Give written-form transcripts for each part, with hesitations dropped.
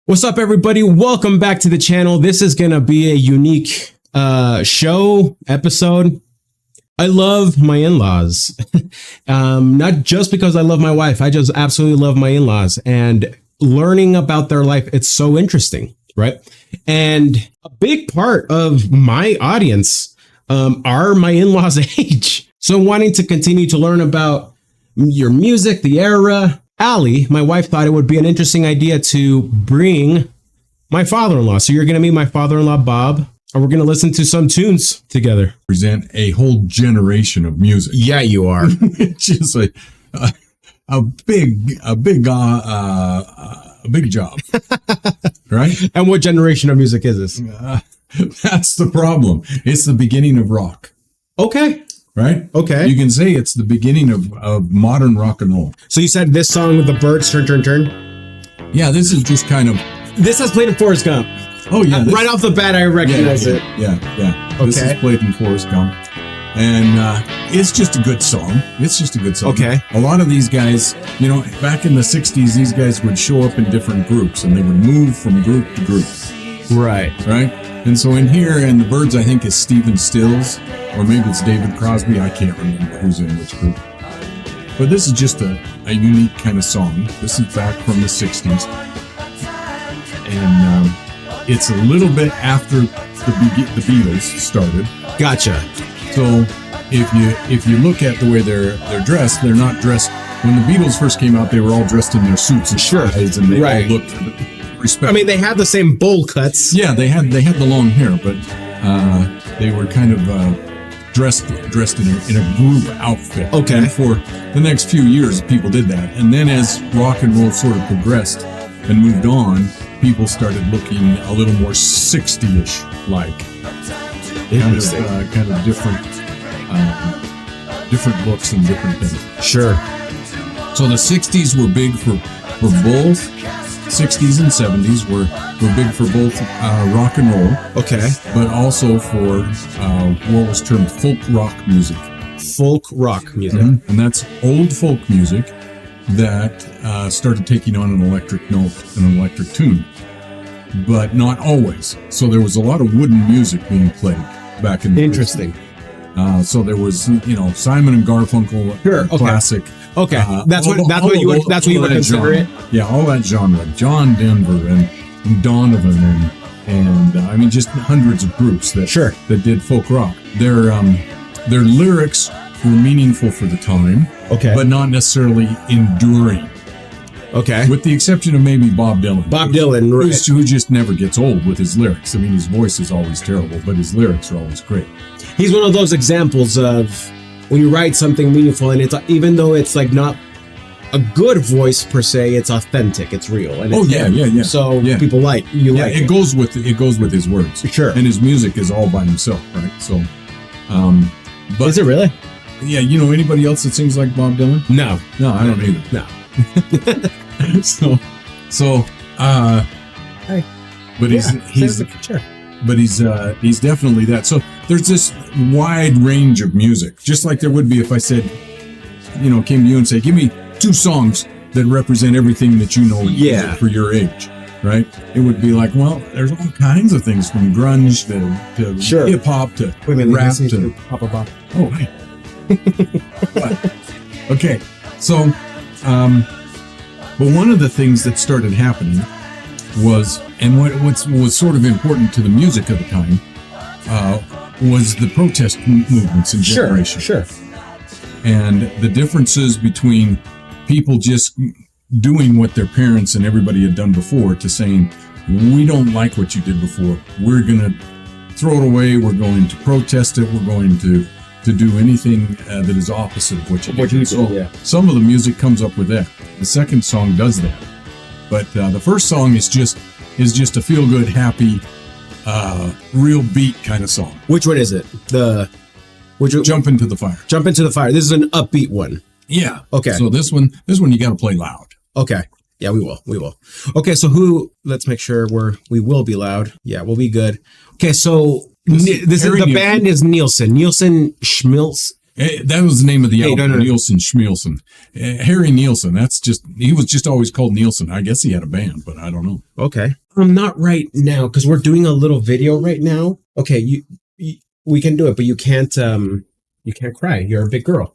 What's up, everybody? Welcome back to the channel. This is going to be a unique episode. I love my in-laws. Not just because I love my wife. I just absolutely love my in-laws. And learning about their life, it's so interesting, right? And a big part of my audience are my in-laws' age. So wanting to continue to learn about your music, the era. Allie, my wife, thought it would be an interesting idea to bring my father-in-law. So you're going to meet my father-in-law, Bob, and we're going to listen to some tunes together. Present a whole generation of music. Yeah, you are. Just like a big job, right? And what generation of music is this? That's the problem. It's the beginning of rock. Okay. Right? Okay. You can say it's the beginning of modern rock and roll. So you said this song with the birds, turn, turn, turn? Yeah, this is just kind of... This has played in Forrest Gump. Oh, yeah. Right off the bat, I recognize it. Yeah. Okay. This is played in Forrest Gump. And it's just a good song. Okay. A lot of these guys, back in the 60s, these guys would show up in different groups, and they would move from group to group. Right. And so in here, and the Birds, I think, is Stephen Stills, or maybe it's David Crosby. I can't remember who's in which group. But this is just a unique kind of song. This is back from the 60s. And it's a little bit after the Beatles started. Gotcha. So if you look at the way they're dressed, they're not dressed. When the Beatles first came out, they were all dressed in their suits and ties, and they all looked respectful. I mean, they had the same bowl cuts. Yeah, they had the long hair, but they were kind of dressed in a group outfit. Okay. And for the next few years, people did that, and then as rock and roll sort of progressed and moved on, people started looking a little more 60-ish like. Interesting. Kind of different looks and different things. Sure. So the 60s were big for both. 60s and 70s were big for both rock and roll. Okay. But also for what was termed folk rock music. Folk rock music. Mm-hmm. And that's old folk music that started taking on an electric note, an electric tune. But not always. So there was a lot of wooden music being played back in the Interesting. 50s. So there was, Simon and Garfunkel, sure. classic. Okay, that's what you would consider it. Yeah, all that genre. John Denver and Donovan and I mean, just hundreds of groups that did folk rock. Their lyrics were meaningful for the time, but not necessarily enduring. Okay, with the exception of maybe Bob Dylan. Right. Who just never gets old with his lyrics. I mean, his voice is always terrible, but his lyrics are always great. He's one of those examples of when you write something meaningful, and it's even though it's like not a good voice per se, it's authentic, it's real. And yeah. So people like it goes with his words. Sure. And his music is all by himself, right? So, but is it really? Yeah, anybody else that sings like Bob Dylan? No, I don't either. No. Hey. But he's definitely that. So there's this wide range of music, just like there would be if I said, came to you and say, give me 2 songs that represent everything that you know for your age, right? It would be like, well, there's all kinds of things from grunge to hip hop to rap to Papa Bob. Oh, hey. Okay, so but one of the things that started happening was, and what was sort of important to the music of the time, was the protest movements in generation. Sure. And the differences between people just doing what their parents and everybody had done before to saying, we don't like what you did before. We're going to throw it away. We're going to protest it. We're going to do anything that is opposite of what you did. So some of the music comes up with that. The second song does that. But the first song is just a feel-good, happy, real beat kind of song. Which one is it? Jump Into the Fire. Jump Into the Fire. This is an upbeat one. Yeah. Okay. So this one you got to play loud. Okay. Yeah, we will. Okay, so let's make sure we will be loud. Yeah, we'll be good. Okay, so the band is Nielsen. Nielsen Schmiltz That was the name of the album, no. Nielsen Schmielsen. Harry Nielsen. He was just always called Nielsen. I guess he had a band, but I don't know. Okay. Not right now, because we're doing a little video right now. Okay, we can do it, but you can't cry. You're a big girl.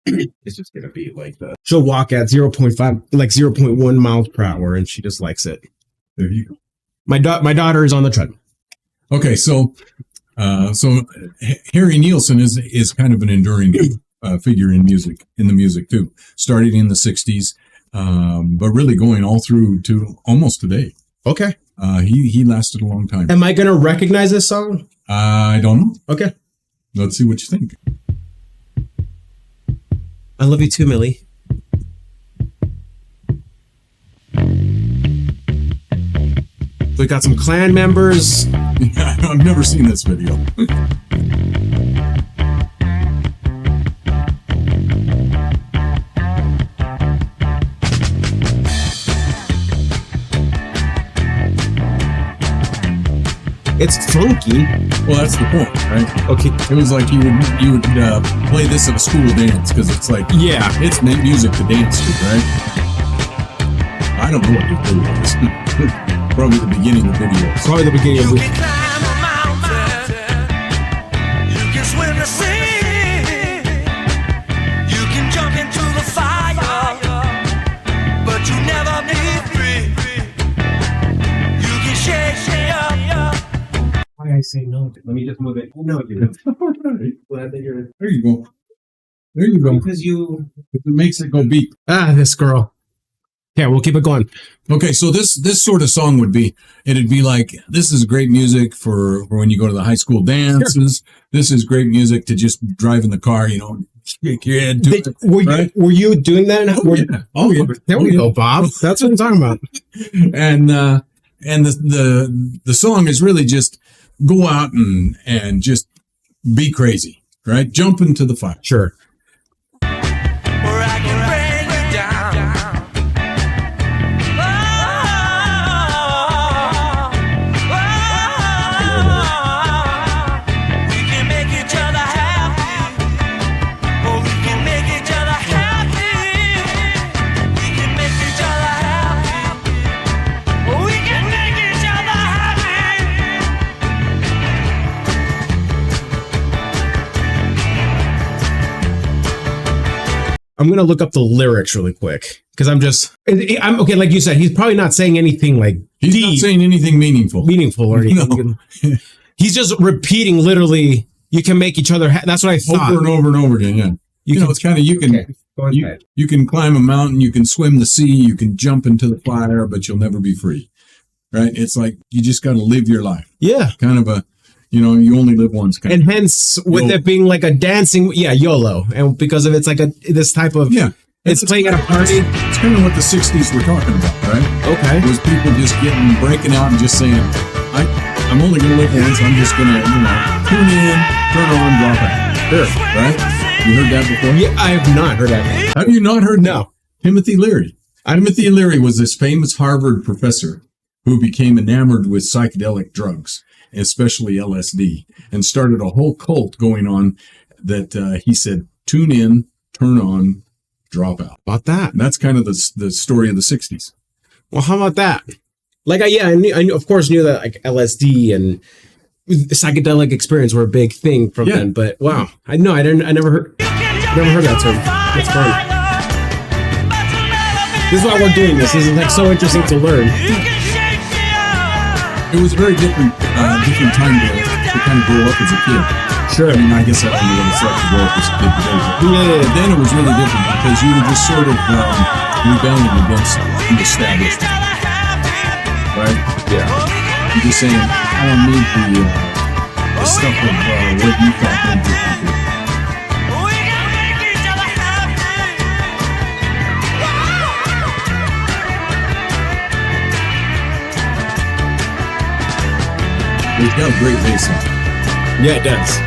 It's just gonna be like that. She'll walk at 0.5, like 0.1 miles per hour, and she just likes it. There you go. My daughter is on the treadmill. Okay, so Harry Nielsen is kind of an enduring figure in the music too. Started in the 60s, but really going all through to almost today. Okay. He lasted a long time. Am I gonna recognize this song? I don't know. Okay. Let's see what you think. I love you too, Millie. We got some clan members. I've never seen this video. It's funky. Well, that's the point, right? Okay. It was like you would play this at a school dance because it's like, Yeah. it's music to dance to, right? I don't know what the video is. Probably the beginning of the video. Probably the beginning of You the can climb a mountain, you can swim the sea, you can jump into the fire, but you never be free. You can shake up. Why I say no? Let me just move it. No, you don't. All right. Glad that you're. There you go. There you go. Because you. It makes it go beep. This girl. Yeah, we'll keep it going. Okay, so this sort of song it'd be like, this is great music for when you go to the high school dances. Sure. This is great music to just drive in the car, shake your head. Were you doing that? Oh, yeah. There we go, Bob. That's what I'm talking about. And the song is really just go out and just be crazy, right? Jump into the fire. Sure. Or I can bring you down. We can make each other happy. Or we can make each other happy. We can make each other happy. Or we can make each other happy. I'm going to look up the lyrics really quick because I'm okay. Like you said, he's probably not saying anything like He's not saying anything meaningful. or anything. No. He's just repeating literally, you can make each other. That's what I thought. Over and over and over again, yeah. It's kind of, you can climb a mountain, you can swim the sea, you can jump into the fire, but you'll never be free, right? It's like, you just got to live your life. Yeah. Kind of a, you only live once. Kind and hence, with YOLO. it being like a dancing, YOLO. And because of it's like this type of, it's playing at a party. It's kind of what the 60s were talking about, right? Okay. It was people just breaking out and just saying, I'm only going to live once, I'm just going to, tune in, turn on, drop out. Sure. Right? You heard that before? Yeah, I have not heard that. Have you not heard that? No. Timothy Leary. Timothy Leary was this famous Harvard professor who became enamored with psychedelic drugs, especially LSD, and started a whole cult going on that he said, tune in, turn on, drop out. About that. And that's kind of the story of the 60s. Well, how about that? Like, I knew, of course, knew that like LSD and psychedelic experience were a big thing from then. But wow, I never heard that term. That's great. This is why we're doing this. This is like so interesting to learn. It was a very different time to kind of grow up as a kid. Sure. I mean, I guess I don't know what it's like to grow up as a kid today. But then it was really different because you were just sort of rebelling against the establishment. Right? Yeah. You're just saying, I don't need the stuff of what you thought made you happy. It's got a great bass line. Yeah, it does.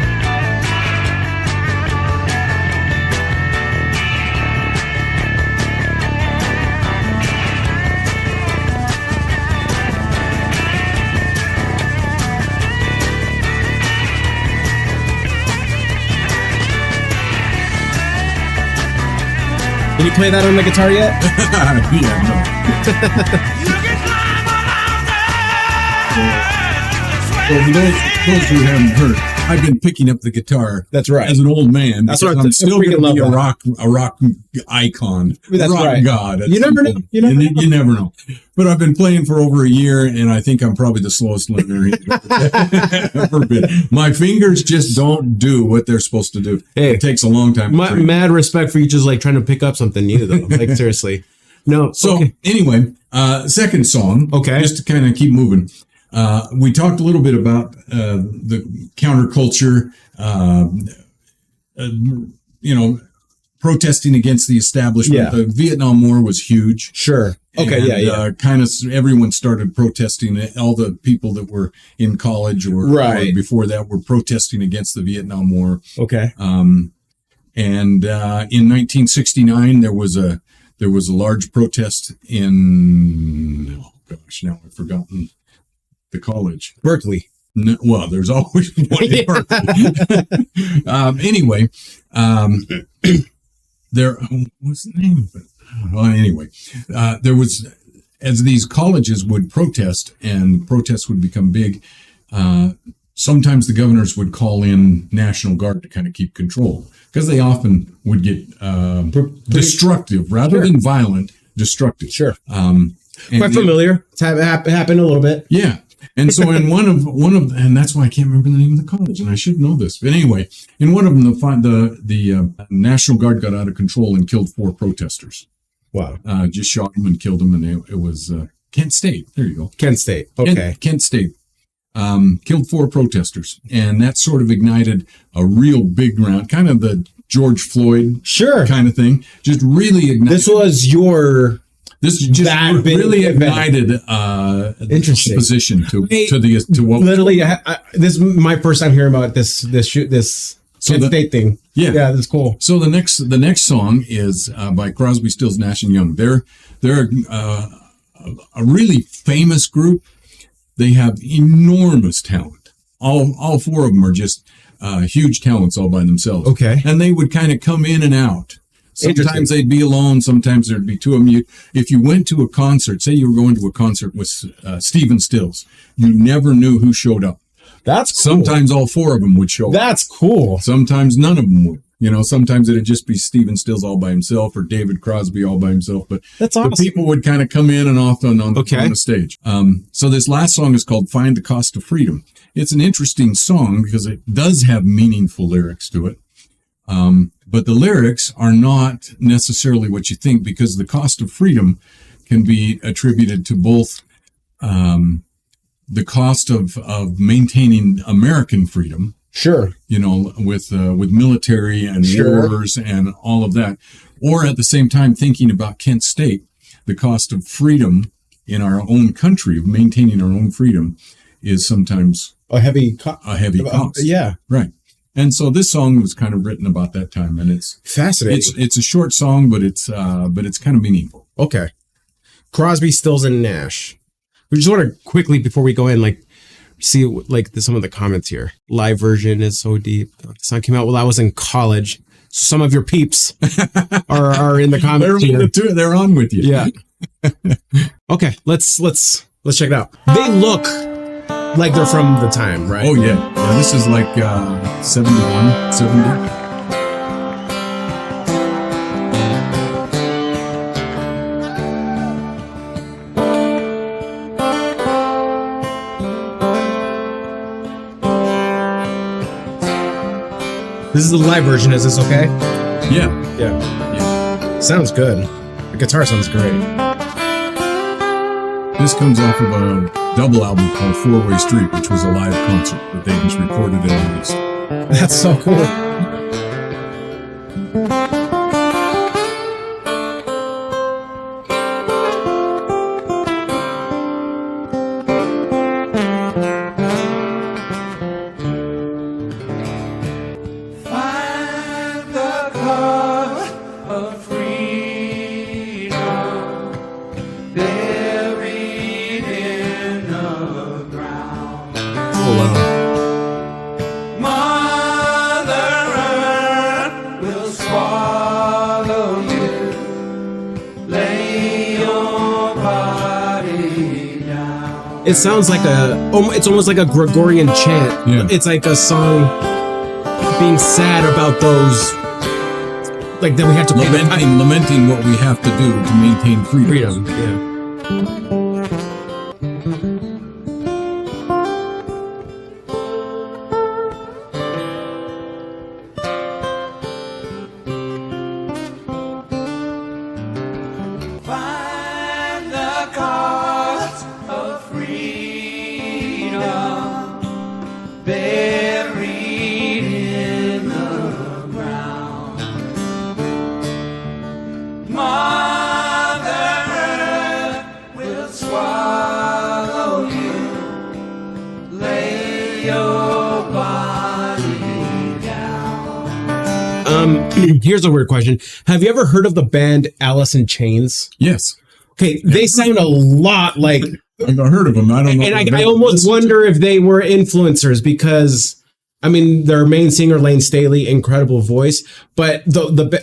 Can you play that on the guitar yet? Yeah, no. You can climb a mountain. So for those who haven't heard, I've been picking up the guitar. That's right. As an old man. That's what I'm still going to be a that. rock icon. That's rock right. god. You never know. You never know. But I've been playing for over a year, and I think I'm probably the slowest learner ever been. My fingers just don't do what they're supposed to do. Hey, it takes a long time. Mad respect for you just like trying to pick up something new, though. Like, seriously. No. So okay. anyway, second song. Okay. Just to kind of keep moving. We talked a little bit about the counterculture, protesting against the establishment. Yeah. The Vietnam War was huge. Sure. Okay. And, kind of everyone started protesting. All the people that were in college or before that were protesting against the Vietnam War. Okay. And in 1969, there was a large protest in, now I've forgotten the college. Berkeley. No, well, there's always one in Berkeley. Anyway, there, what's the name of it? Well, anyway, there was, as these colleges would protest and protests would become big, sometimes the governors would call in National Guard to kind of keep control, because they often would get destructive rather than violent, destructive. Sure. Quite familiar. It's happened a little bit. Yeah. And so in one of, and that's why I can't remember the name of the college, and I should know this. But anyway, in one of them, the National Guard got out of control and killed 4 protesters. Wow. Just shot them and killed them, and it was Kent State. There you go. Kent State. Okay. Kent State. Killed 4 protesters, and that sort of ignited a real big round, kind of the George Floyd kind of thing. Just really ignited. This was your... This just really ignited interesting position to what literally. This is my first time hearing about this Kent State thing. Yeah, that's cool. So the next song is by Crosby, Stills, Nash and Young. They're a really famous group. They have enormous talent. All 4 of them are just huge talents all by themselves. Okay, and they would kind of come in and out. Sometimes they'd be alone. Sometimes there'd be 2 of them. If you went to a concert, say you were going to a concert with Stephen Stills, you never knew who showed up. That's cool. Sometimes all 4 of them would show up. That's cool. Sometimes none of them would. Sometimes it'd just be Stephen Stills all by himself or David Crosby all by himself. But that's awesome. The people would kind of come in and off on the stage. So this last song is called Find the Cost of Freedom. It's an interesting song because it does have meaningful lyrics to it. But the lyrics are not necessarily what you think, because the cost of freedom can be attributed to both the cost of maintaining American freedom. Sure. With military and wars and all of that. Or at the same time thinking about Kent State, the cost of freedom in our own country, of maintaining our own freedom, is sometimes a heavy cost. Yeah. Right. And so this song was kind of written about that time, and it's fascinating. It's a short song, but it's kind of meaningful. Okay. Crosby, Stills, and Nash. We just want to quickly, before we go in, see some of the comments here. Live version is so deep. The song came out while I was in college. Some of your peeps are in the comments. They're on with you. Yeah. Okay, let's check it out. They look like they're from the time, right? Oh, yeah. Yeah, this is like 71, 70. This is the live version. Is this okay? Yeah. Yeah. Sounds good. The guitar sounds great. This comes off of a double album called 4-Way Street, which was a live concert that they just recorded and released. That's so cool. Mother It sounds like it's almost like a Gregorian chant. Yeah. It's like a song being sad about those, like that we have to pay lamenting what we have to do to maintain freedom. Yeah. Find the cause of freedom buried in the ground. Mother Earth will swallow you. Lay your body down. Here's a weird question. Have you ever heard of the band Alice in Chains? Yes. Okay, they sound a lot like, I've heard of them. I don't know. and I almost wonder if they were influencers because, I mean, their main singer Lane Staley, incredible voice, but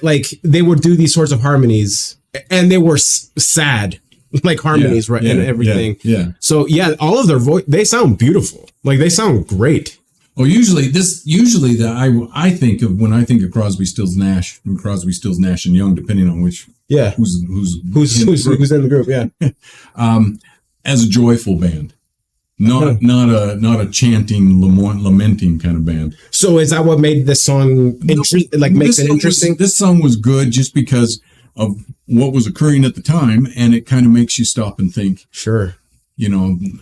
like they would do these sorts of harmonies, and they were sad, like harmonies, right, and everything. Yeah. So yeah, all of their voice, they sound beautiful. Like they sound great. Well, I think of when I think of Crosby, Stills, Nash, and Crosby, Stills, Nash and Young, depending on which who's in the group, yeah. As a joyful band, not a chanting, lamenting kind of band. So is that what made this song makes it interesting? This song was good just because of what was occurring at the time, and it kind of makes you stop and think. Sure. The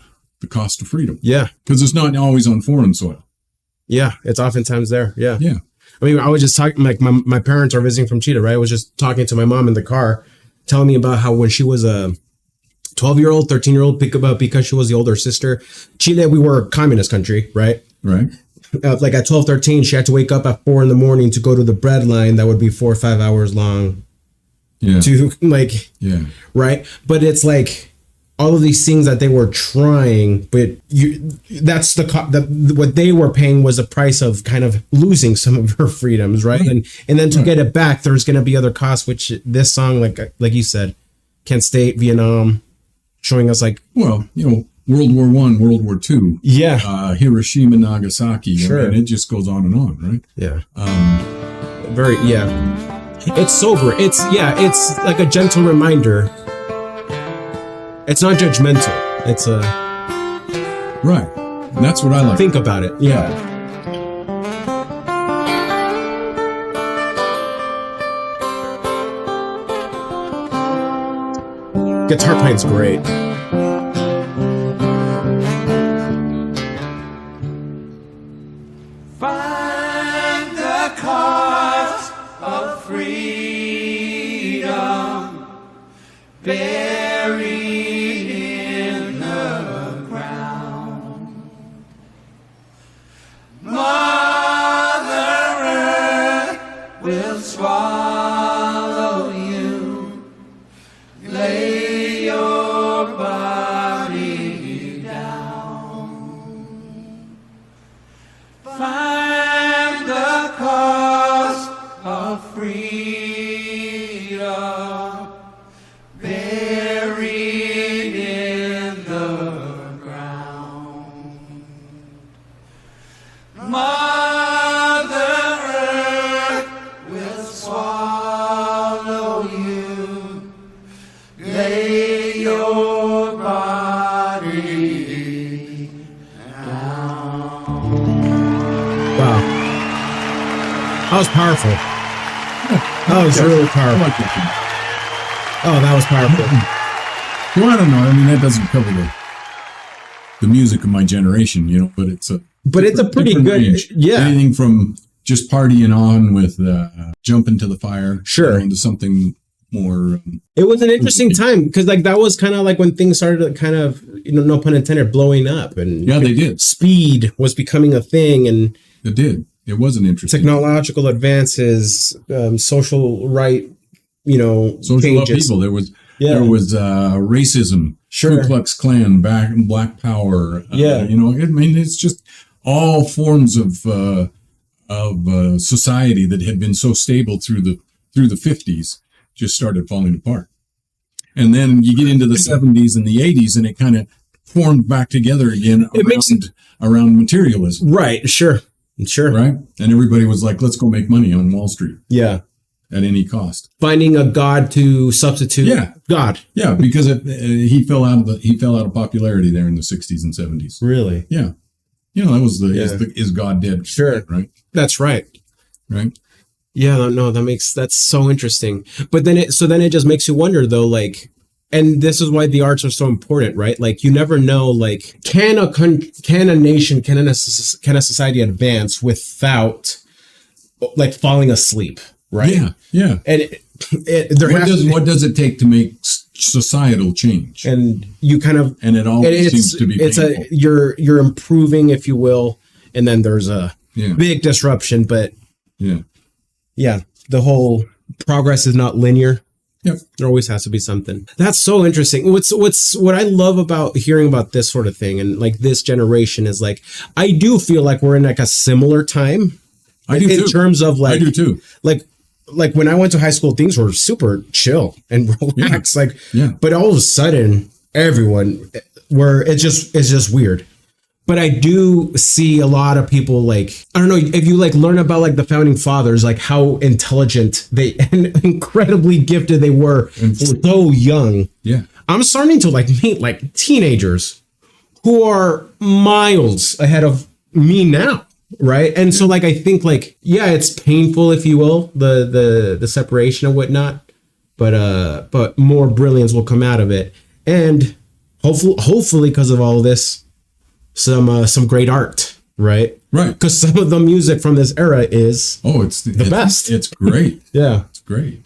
cost of freedom. Yeah. Because it's not always on foreign soil. Yeah, it's oftentimes there. Yeah. Yeah. I mean, I was just talking, like my parents are visiting from Cheetah, right? I was just talking to my mom in the car, telling me about how when she was a 12-year-old, 13-year-old, because she was the older sister. Chile, we were a communist country, right? Right. Like at 12, 13, she had to wake up at 4 a.m. to go to the bread line that would be 4 or 5 hours long. Yeah. Right. But it's like all of these things that they were trying, but that's what they were paying was the price of kind of losing some of her freedoms, right? And then to get it back, there's going to be other costs, which this song, like you said, Kent State, Vietnam, showing us like, World War I, World War II, Hiroshima, Nagasaki, sure, and it just goes on and on, right? Yeah. It's sober. It's like a gentle reminder. It's not judgmental. It's right. And that's what I like. Think about it. Yeah. Guitar playing's great. Find the cause of freedom buried in the ground. Mother Earth will swallow you. Lay your body down. Find the cause of freedom buried in the ground. Mother Earth will swallow you. Lay your body down. Wow. That was powerful. That was really powerful. Oh, that was powerful. Well, I don't know. I mean, that doesn't cover the music of my generation, but it's a pretty good range. Yeah. Anything from just partying on with Jump Into the Fire, sure, into something more. It was an interesting time because like that was kind of like when things started kind of, no pun intended, blowing up, and they did. Speed was becoming a thing, and it did. It was an interesting technological advances, social right, social changes. upheaval. There was racism, sure, Ku Klux Klan, Black Power. It's just all forms of society that had been so stable through the 50s just started falling apart. And then you get into the 70s and the 80s, and it kind of formed back together again It around materialism. Right. Sure. Right. And everybody was like, let's go make money on Wall Street. Yeah. At any cost. Finding a god to substitute God. Yeah. Because he fell out of popularity there in the 60s and 70s. Really? Yeah. That was is God dead? Sure. Right. That's right. Right. Yeah. No, that's so interesting. But then it just makes you wonder though, like, and this is why the arts are so important, right? Like, you never know, like, can a nation, can a society advance without, like, falling asleep, right? Yeah, yeah. And what does it take to make societal change? And you kind of, and it always seems to be painful. You're improving, if you will, and then there's a big disruption, but yeah, the whole progress is not linear. Yep. There always has to be something. That's so interesting. What I love about hearing about this sort of thing and like this generation is like, I do feel like we're in like a similar time. I do too. In terms of like, I do too. Like when I went to high school, things were super chill and relaxed. But all of a sudden, everyone it's just weird. But I do see a lot of people like, I don't know, if you like learn about like the founding fathers, like how intelligent and incredibly gifted they were so young. Yeah. I'm starting to like meet like teenagers who are miles ahead of me now. Right. And so like, I think like, it's painful, if you will, the separation and whatnot, but more brilliance will come out of it. And hopefully because of all of this, some great art, right? Right. Because some of the music from this era is it's the best. It's great. Yeah. It's great.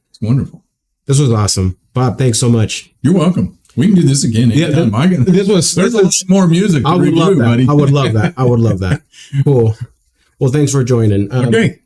It's wonderful. This was awesome. Bob, thanks so much. You're welcome. We can do this again anytime. There's more music to review, buddy. I would love that. Cool. Well, thanks for joining. Okay.